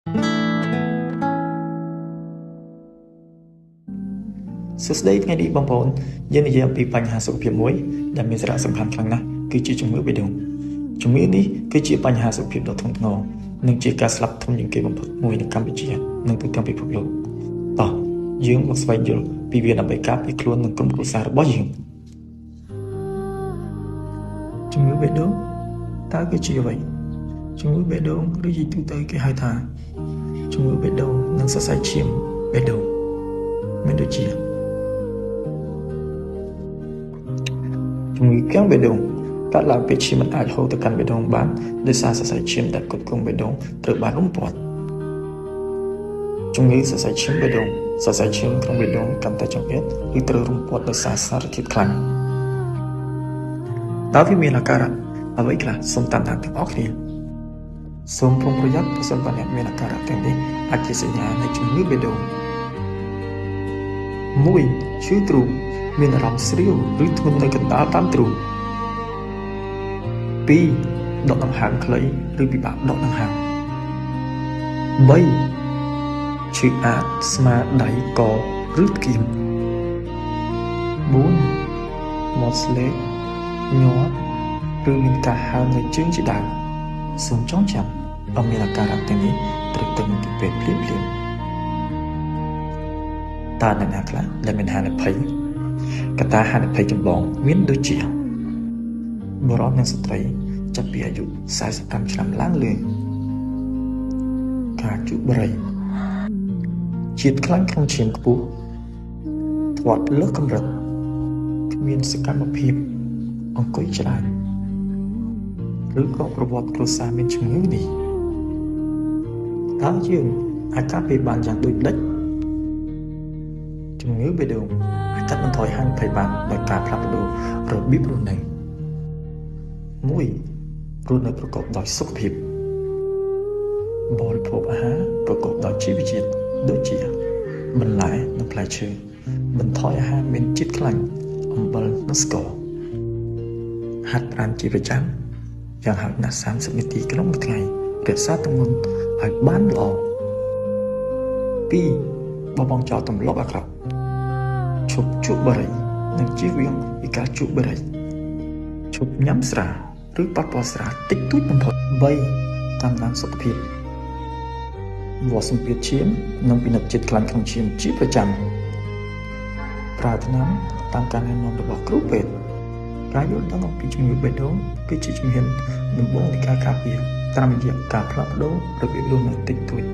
សួស្តីថ្ងៃនេះបងប្អូនយើងនិយាយអំពីបញ្ហាសុខភាពមួយដែលមានសារៈសំខាន់ខ្លាំងណាស់គឺជាជំងឺបេះដូងជំងឺនេះគឺជាបញ្ហាសុខភាពដ៏ធ្ងន់ធ្ងរនិងជាការស្លាប់ធំជាងគេបំផុតមួយនៅកម្ពុជានិងទូទាំងពិភពលោកតោះយើងមកស្វែងយល់ពីវាដើម្បីការពារខ្លួននិងក្រុមគ្រួសាររបស់យើងជំងឺបេះដូងតើគឺជាអ្វីជំងឺបេះដូងឬជាទូទៅគេហៅថាជំងឺបេះដូងនិងសរសៃឈាមបេះដូងមានដូចជាជំងឺគាំងបេះដូងកើតឡើងពេលឈាមមិនអាចហូរទៅកាន់បេះដូងបានដោយសារសរសៃឈាមដែលផ្គត់ផ្គង់បេះដូងត្រូវបានរំពាត់ជំងឺសរសៃឈាមបេះដូងសរសៃឈាមក្នុងបេះដូងកាន់តែចង្អៀតឬត្រូវរំពាត់ដោយសារសារធាតុខ្លាំងតើវាមានអាការៈអ្វីខ្លះសូមតាមដានទាំងអស់គ្នាសូមប្រុងប្រយ័ត្នប្រសិនបើអ្នកមានអាការៈទាំងនេះអាចជាសញ្ញានៃជំងឺបេះដូង1. ឈឺទ្រូងមានអារម្មណ៍ស្រាវឬធ្ងន់នៅកណ្ដាលតាមទ្រូង 2. ដកដង្ហើមខ្លីឬពិបាកដកដង្ហើម 3. ឈឺអាតស្មាដៃកឬថ្គាម 4. មាត់ស្លេកញាប់ឬមានការហើរនៅជើងជាដើមសូមចងចាំបើមានអាការៈទាំងនេះត្រូវទៅមន្ទីរពេទ្យភ្លាមៗតើអ្នកណាខ្លះដែលមានហានិភ័យកត្តាហានិភ័យចម្បងមានដូចជាបុរសនិងស្ត្រីចាប់ពីអាយុ45ឆ្នាំឡើងលើការជក់បារីជាតិខ្លាញ់ក្នុងឈាមខ្ពស់ធាត់លើសកម្រិតគ្មានសកម្មភាពអង្គុយច្រើនឬក៏ប្រវត្តិគ្រួសារមានជំងឺនេះតើយើងអាចការពារបានយ៉ាងដូចដេចជំងឺបេះដូងអាចកាត់បន្ថយហានិភ័យបានដោយការផ្លាស់ប្ដូររបៀបរស់នៅ 1. រស់នៅប្រកបដោយសុខភាពបរិភោគអាហារប្រកបដោយជីវជាតិដូចជាបន្លែនិងផ្លែឈើបន្ថយអាហារមានជាតិខ្លាញ់អំបិលនិងស្ករហាត់ប្រាណជាប្រចាំយ៉ាងហោចណាស់30នាទីក្នុងមួយថ្ងៃរក្សាទម្ងន់ឲ្យបានល្អ 2. បបង់ចោលទម្លាប់អាក្រក់ឈប់ជក់បារីនិងជៀសវាងពីការជក់បារីឈប់ញ៉ាំស្រាឬប៉ះពាល់ស្រាតិចតួចបំផុត 3. តាមដានសុខភាពវាស់សម្ពាធឈាមនិងពិនិត្យជាតិខ្លាញ់ក្នុងឈាមជាប្រចាំប្រើថ្នាំតាមការណែនាំរបស់គ្រូពេទ្យការយល់ដឹងអំពីជំងឺបេះដូងគឺជាជំហានដំបូងនៃការការពារតាមរយៈការផ្លាស់ប្ដូររបៀបរស់នៅតិចតួច